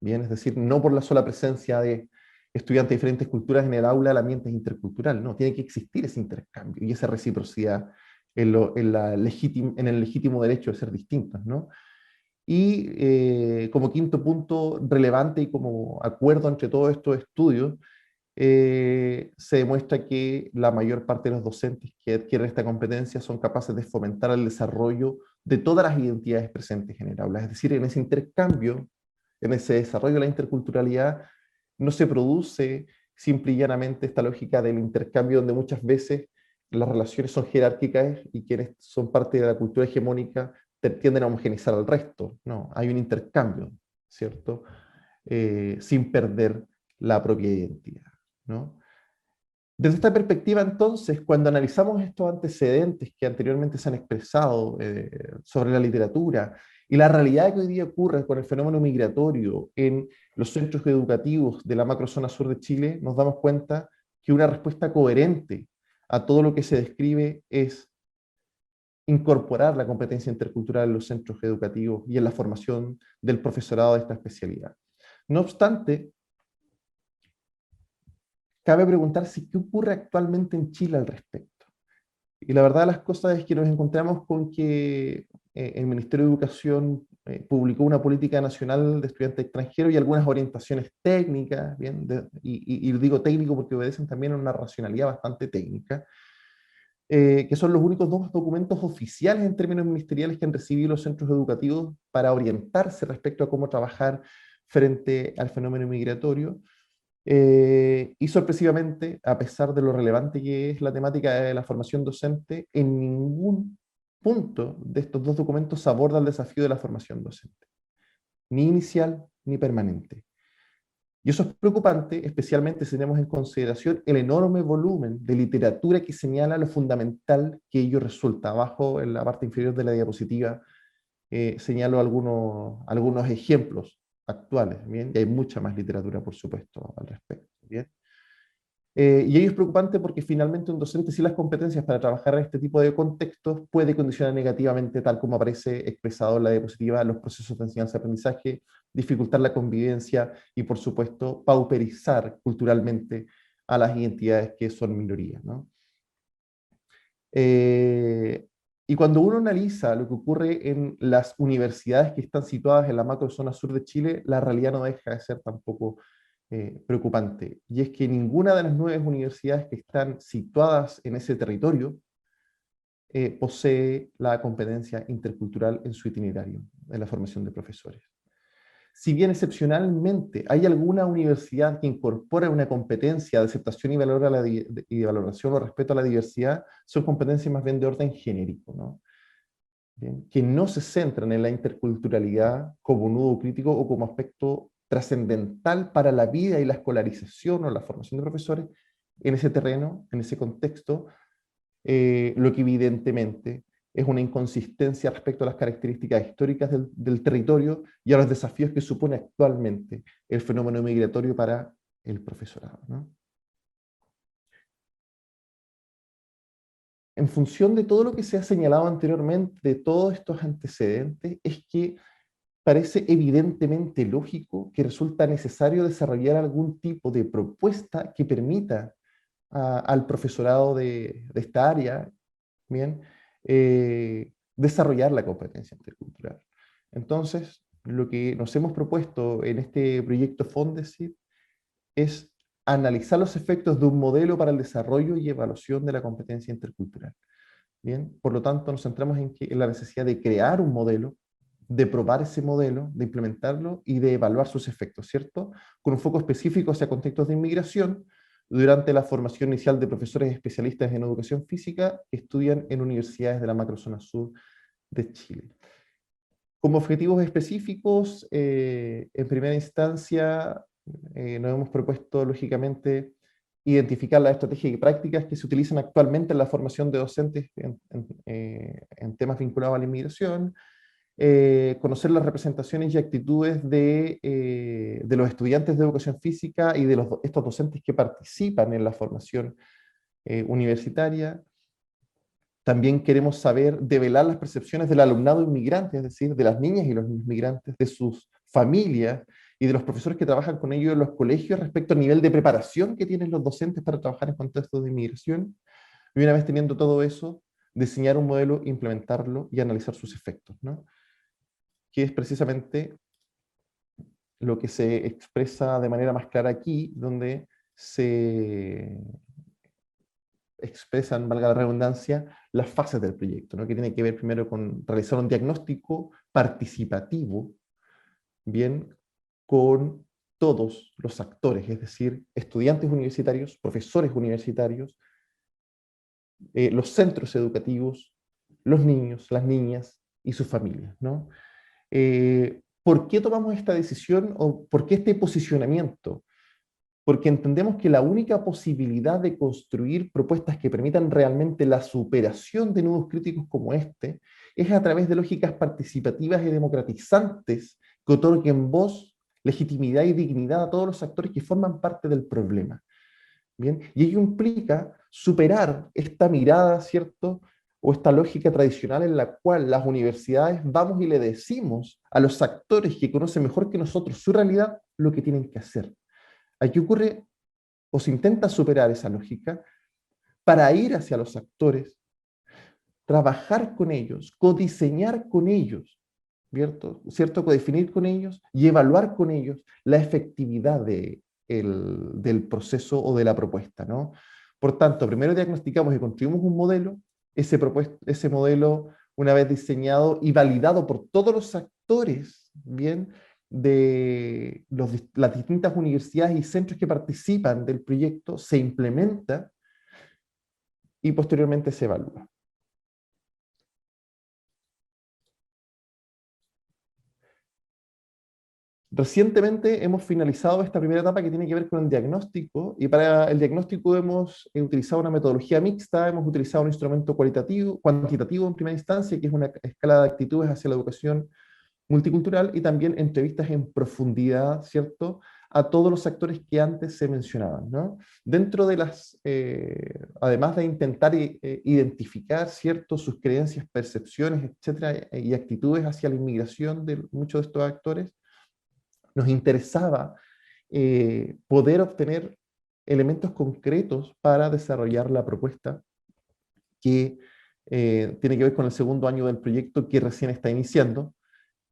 [SPEAKER 4] Bien, es decir, no por la sola presencia de estudiantes de diferentes culturas en el aula, el ambiente es intercultural, no, tiene que existir ese intercambio y esa reciprocidad en el legítimo derecho de ser distintos, ¿no? Y como quinto punto relevante y como acuerdo entre todos estos estudios, se demuestra que la mayor parte de los docentes que adquieren esta competencia son capaces de fomentar el desarrollo de todas las identidades presentes en el aula. Es decir, en ese intercambio, en ese desarrollo de la interculturalidad, no se produce simple y llanamente esta lógica del intercambio donde muchas veces las relaciones son jerárquicas y quienes son parte de la cultura hegemónica tienden a homogeneizar al resto. No, hay un intercambio, ¿cierto? Sin perder la propia identidad, ¿no? Desde esta perspectiva, entonces, cuando analizamos estos antecedentes que anteriormente se han expresado sobre la literatura y la realidad que hoy día ocurre con el fenómeno migratorio en los centros educativos de la macrozona sur de Chile, nos damos cuenta que una respuesta coherente a todo lo que se describe es incorporar la competencia intercultural en los centros educativos y en la formación del profesorado de esta especialidad. No obstante, cabe preguntarse qué ocurre actualmente en Chile al respecto. Y la verdad de las cosas es que nos encontramos con que el Ministerio de Educación publicó una política nacional de estudiantes extranjeros y algunas orientaciones técnicas, bien, y digo técnico porque obedecen también a una racionalidad bastante técnica, que son los únicos dos documentos oficiales en términos ministeriales que han recibido los centros educativos para orientarse respecto a cómo trabajar frente al fenómeno migratorio. Y sorpresivamente, a pesar de lo relevante que es la temática de la formación docente, en ningún punto de estos dos documentos se aborda el desafío de la formación docente. ni inicial ni permanente. Y eso es preocupante, especialmente si tenemos en consideración el enorme volumen de literatura que señala lo fundamental que ello resulta. Abajo, en la parte inferior de la diapositiva, señalo algunos ejemplos actuales, ¿bien? Y hay mucha más literatura, por supuesto, al respecto, ¿bien? Y ello es preocupante porque finalmente un docente sin las competencias para trabajar en este tipo de contextos puede condicionar negativamente, tal como aparece expresado en la diapositiva, los procesos de enseñanza-aprendizaje, dificultar la convivencia y, por supuesto, pauperizar culturalmente a las identidades que son minorías, ¿no? Y cuando uno analiza lo que ocurre en las universidades que están situadas en la macrozona sur de Chile, la realidad no deja de ser tampoco preocupante. Y es que ninguna de las 9 universidades que están situadas en ese territorio posee la competencia intercultural en su itinerario de la formación de profesores. Si bien excepcionalmente hay alguna universidad que incorpora una competencia de aceptación y valoración o respeto a la diversidad, son competencias más bien de orden genérico, ¿no? Bien, que no se centran en la interculturalidad como nudo crítico o como aspecto trascendental para la vida y la escolarización o la formación de profesores en ese terreno, en ese contexto, lo que evidentemente es una inconsistencia respecto a las características históricas del territorio y a los desafíos que supone actualmente el fenómeno migratorio para el profesorado, ¿no? En función de todo lo que se ha señalado anteriormente, de todos estos antecedentes, es que parece evidentemente lógico que resulta necesario desarrollar algún tipo de propuesta que permita al profesorado de esta área, ¿bien? Desarrollar la competencia intercultural. Entonces, lo que nos hemos propuesto en este proyecto Fondesit es analizar los efectos de un modelo para el desarrollo y evaluación de la competencia intercultural. Bien, por lo tanto, nos centramos en la necesidad de crear un modelo, de probar ese modelo, de implementarlo y de evaluar sus efectos, ¿cierto? Con un foco específico hacia contextos de inmigración, durante la formación inicial de profesores especialistas en educación física que estudian en universidades de la macrozona sur de Chile. Como objetivos específicos, en primera instancia, nos hemos propuesto, lógicamente, identificar las estrategias y prácticas que se utilizan actualmente en la formación de docentes en temas vinculados a la inmigración, conocer las representaciones y actitudes de los estudiantes de educación física y de estos docentes que participan en la formación universitaria. También queremos saber, develar las percepciones del alumnado inmigrante, es decir, de las niñas y los niños migrantes, de sus familias y de los profesores que trabajan con ellos en los colegios respecto al nivel de preparación que tienen los docentes para trabajar en contextos de inmigración. Y una vez teniendo todo eso, diseñar un modelo, implementarlo y analizar sus efectos, ¿no? Que es precisamente lo que se expresa de manera más clara aquí, donde se expresan, valga la redundancia, las fases del proyecto, ¿no? Que tiene que ver primero con realizar un diagnóstico participativo, bien, con todos los actores, es decir, estudiantes universitarios, profesores universitarios, los centros educativos, los niños, las niñas y sus familias, ¿no? ¿Por qué tomamos esta decisión o por qué este posicionamiento? Porque entendemos que la única posibilidad de construir propuestas que permitan realmente la superación de nudos críticos como este es a través de lógicas participativas y democratizantes que otorguen voz, legitimidad y dignidad a todos los actores que forman parte del problema. ¿Bien? Y ello implica superar esta mirada, ¿cierto?, o esta lógica tradicional en la cual las universidades vamos y le decimos a los actores que conocen mejor que nosotros su realidad lo que tienen que hacer. Aquí ocurre, o se intenta superar esa lógica para ir hacia los actores, trabajar con ellos, codiseñar con ellos, ¿cierto? Codefinir con ellos y evaluar con ellos la efectividad del proceso o de la propuesta, ¿no? Por tanto, primero diagnosticamos y construimos un modelo, ese modelo, una vez diseñado y validado por todos los actores, ¿bien?, de las distintas universidades y centros que participan del proyecto, se implementa y posteriormente se evalúa. Recientemente hemos finalizado esta primera etapa que tiene que ver con el diagnóstico, y para el diagnóstico hemos utilizado una metodología mixta, hemos utilizado un instrumento cuantitativo en primera instancia, que es una escala de actitudes hacia la educación multicultural, y también entrevistas en profundidad, ¿cierto?, a todos los actores que antes se mencionaban, ¿no? Dentro de las, además de intentar identificar, ¿cierto?, sus creencias, percepciones, etcétera, y actitudes hacia la inmigración de muchos de estos actores, nos interesaba poder obtener elementos concretos para desarrollar la propuesta que tiene que ver con el segundo año del proyecto que recién está iniciando,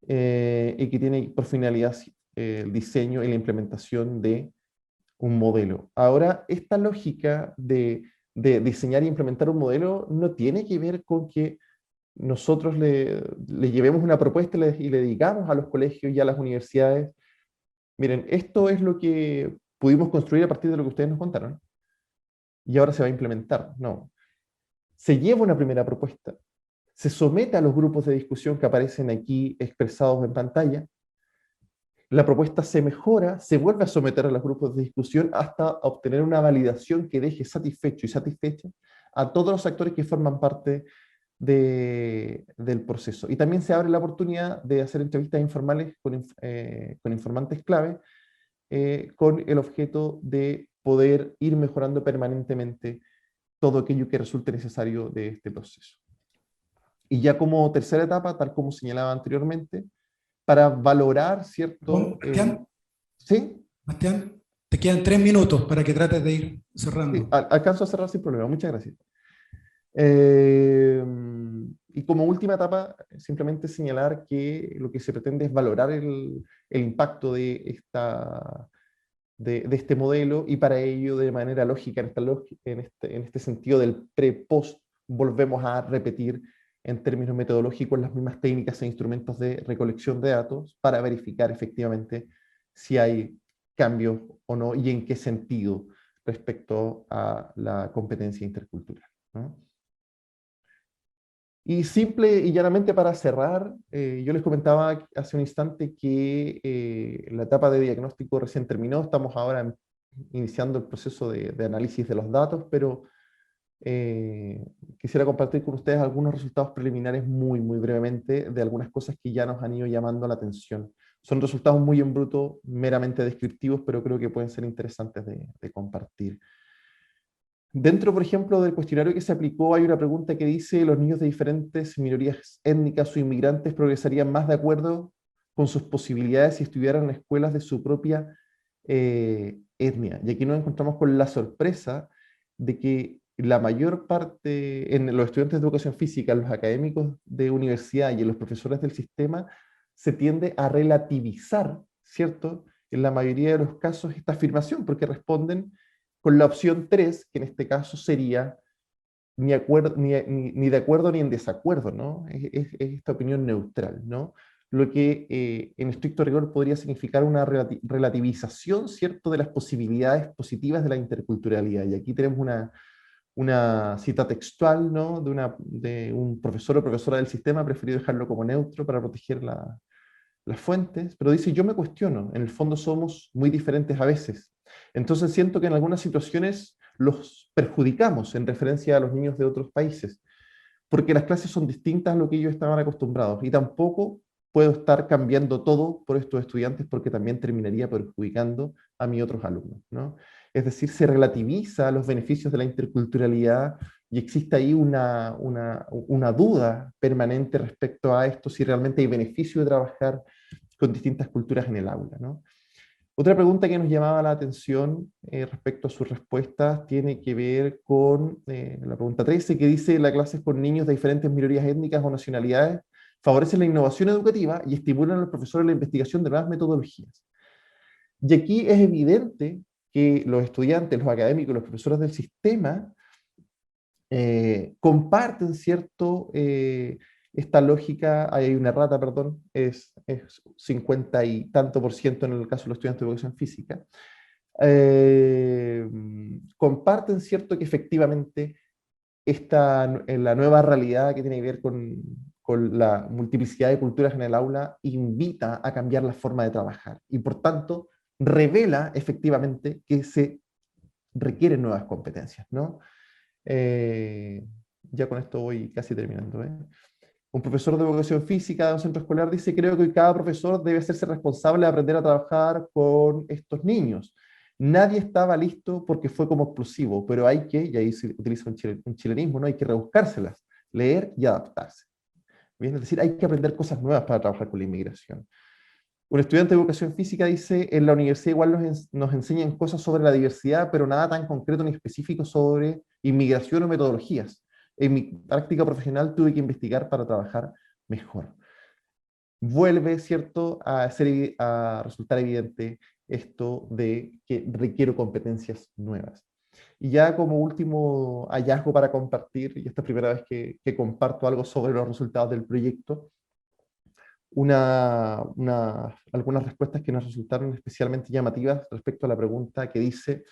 [SPEAKER 4] y que tiene por finalidad el diseño y la implementación de un modelo. Ahora, esta lógica de diseñar e implementar un modelo no tiene que ver con que nosotros le llevemos una propuesta y le digamos a los colegios y a las universidades: miren, esto es lo que pudimos construir a partir de lo que ustedes nos contaron, y ahora se va a implementar. No. Se lleva una primera propuesta, se somete a los grupos de discusión que aparecen aquí expresados en pantalla, la propuesta se mejora, se vuelve a someter a los grupos de discusión hasta obtener una validación que deje satisfecho y satisfecha a todos los actores que forman parte del proceso. Y también se abre la oportunidad de hacer entrevistas informales con informantes clave, con el objeto de poder ir mejorando permanentemente todo aquello que resulte necesario de este proceso. Y ya como tercera etapa, tal como señalaba anteriormente, para valorar, ¿cierto?
[SPEAKER 1] Bastián,
[SPEAKER 4] ¿Sí?
[SPEAKER 1] Bastián, te quedan 3 minutos para que trates de ir cerrando.
[SPEAKER 4] Sí, alcanzo a cerrar sin problema, muchas gracias. Y como última etapa, simplemente señalar que lo que se pretende es valorar el impacto de este modelo, y para ello, de manera lógica, en este sentido del pre-post, volvemos a repetir en términos metodológicos las mismas técnicas e instrumentos de recolección de datos para verificar efectivamente si hay cambios o no, y en qué sentido respecto a la competencia intercultural, ¿no? Y simple y llanamente para cerrar, yo les comentaba hace un instante que la etapa de diagnóstico recién terminó, estamos ahora iniciando el proceso de análisis de los datos, pero quisiera compartir con ustedes algunos resultados preliminares muy brevemente de algunas cosas que ya nos han ido llamando la atención. Son resultados muy en bruto, meramente descriptivos, pero creo que pueden ser interesantes de compartir. Dentro, por ejemplo, del cuestionario que se aplicó, hay una pregunta que dice: ¿los niños de diferentes minorías étnicas o inmigrantes progresarían más de acuerdo con sus posibilidades si estuvieran en escuelas de su propia etnia? Y aquí nos encontramos con la sorpresa de que la mayor parte, en los estudiantes de educación física, los académicos de universidad y en los profesores del sistema, se tiende a relativizar, ¿cierto?, en la mayoría de los casos esta afirmación, porque responden con la opción 3, que en este caso sería ni de acuerdo ni en desacuerdo, ¿no? Es esta opinión neutral, ¿no? Lo que en estricto rigor podría significar una relativización, ¿cierto?, de las posibilidades positivas de la interculturalidad. Y aquí tenemos una cita textual, ¿no?, de un profesor o profesora del sistema, preferido dejarlo como neutro para proteger las fuentes, pero dice: yo me cuestiono, en el fondo somos muy diferentes a veces. Entonces siento que en algunas situaciones los perjudicamos en referencia a los niños de otros países, porque las clases son distintas a lo que ellos estaban acostumbrados, y tampoco puedo estar cambiando todo por estos estudiantes, porque también terminaría perjudicando a mis otros alumnos, ¿no? Es decir, se relativiza los beneficios de la interculturalidad, y existe ahí una duda permanente respecto a esto, si realmente hay beneficio de trabajar con distintas culturas en el aula, ¿no? Otra pregunta que nos llamaba la atención respecto a sus respuestas tiene que ver con la pregunta 13, que dice: ¿las clases con niños de diferentes minorías étnicas o nacionalidades favorecen la innovación educativa y estimulan a los profesores la investigación de nuevas metodologías? Y aquí es evidente que los estudiantes, los académicos, los profesores del sistema comparten, ¿cierto?, esta lógica. Hay una errata, perdón, es 50 y tanto por ciento en el caso de los estudiantes de educación física. Comparten, ¿cierto?, que efectivamente en la nueva realidad que tiene que ver con con la multiplicidad de culturas en el aula, invita a cambiar la forma de trabajar y por tanto revela efectivamente que se requieren nuevas competencias, ¿no? Ya con esto voy casi terminando, ¿eh? Un profesor de educación física de un centro escolar dice: creo que cada profesor debe hacerse responsable de aprender a trabajar con estos niños. Nadie estaba listo porque fue como explosivo, pero hay que, y ahí se utiliza un chilenismo, ¿no? Hay que rebuscárselas, leer y adaptarse. Bien, es decir, hay que aprender cosas nuevas para trabajar con la inmigración. Un estudiante de educación física dice: en la universidad igual nos enseñan cosas sobre la diversidad, pero nada tan concreto ni específico sobre inmigración o metodologías. En mi práctica profesional tuve que investigar para trabajar mejor. Vuelve, ¿cierto?, a resultar evidente esto de que requiero competencias nuevas. Y ya como último hallazgo para compartir, y esta es la primera vez que comparto algo sobre los resultados del proyecto, algunas respuestas que nos resultaron especialmente llamativas respecto a la pregunta que dice: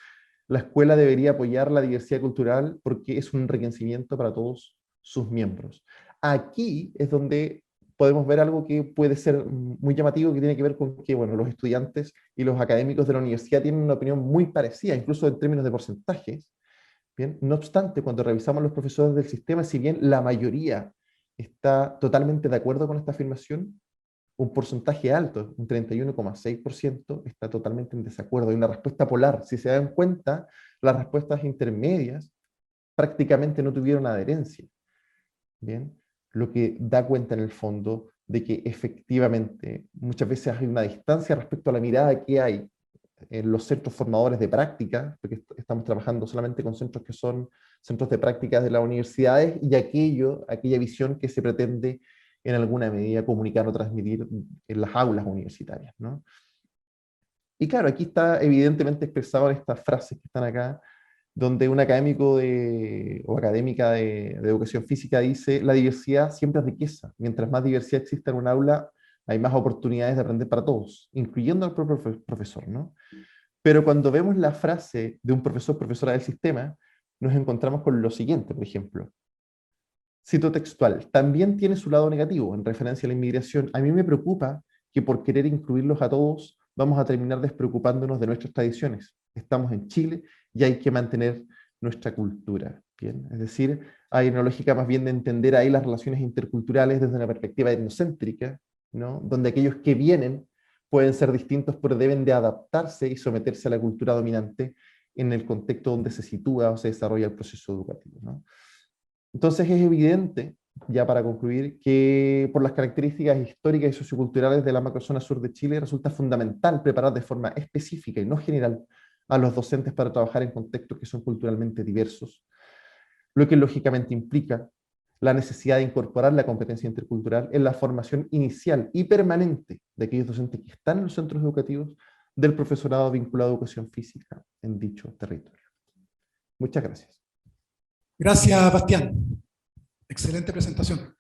[SPEAKER 4] la escuela debería apoyar la diversidad cultural porque es un enriquecimiento para todos sus miembros. Aquí es donde podemos ver algo que puede ser muy llamativo, que tiene que ver con que, bueno, los estudiantes y los académicos de la universidad tienen una opinión muy parecida, incluso en términos de porcentajes. Bien, no obstante, cuando revisamos los profesores del sistema, si bien la mayoría está totalmente de acuerdo con esta afirmación, un porcentaje alto, un 31,6%, está totalmente en desacuerdo. Hay una respuesta polar. Si se dan cuenta, las respuestas intermedias prácticamente no tuvieron adherencia. Bien, lo que da cuenta en el fondo de que efectivamente muchas veces hay una distancia respecto a la mirada que hay en los centros formadores de práctica, porque estamos trabajando solamente con centros que son centros de prácticas de las universidades, y aquella visión que se pretende en alguna medida comunicar o transmitir en las aulas universitarias, ¿no? Y claro, aquí está evidentemente expresado en estas frases que están acá, donde un académico o académica de educación física dice: la diversidad siempre es riqueza. Mientras más diversidad exista en un aula, hay más oportunidades de aprender para todos, incluyendo al propio profesor, ¿no? Pero cuando vemos la frase de un profesor, profesora del sistema, nos encontramos con lo siguiente, por ejemplo. Cito textual: también tiene su lado negativo, en referencia a la inmigración. A mí me preocupa que por querer incluirlos a todos, vamos a terminar despreocupándonos de nuestras tradiciones. Estamos en Chile y hay que mantener nuestra cultura. ¿Bien? Es decir, hay una lógica más bien de entender ahí las relaciones interculturales desde una perspectiva etnocéntrica, ¿no? Donde aquellos que vienen pueden ser distintos, pero deben de adaptarse y someterse a la cultura dominante en el contexto donde se sitúa o se desarrolla el proceso educativo, ¿no? Entonces es evidente, ya para concluir, que por las características históricas y socioculturales de la macrozona sur de Chile resulta fundamental preparar de forma específica y no general a los docentes para trabajar en contextos que son culturalmente diversos, lo que lógicamente implica la necesidad de incorporar la competencia intercultural en la formación inicial y permanente de aquellos docentes que están en los centros educativos, del profesorado vinculado a educación física en dicho territorio. Muchas gracias.
[SPEAKER 1] Gracias, Bastián. Excelente presentación.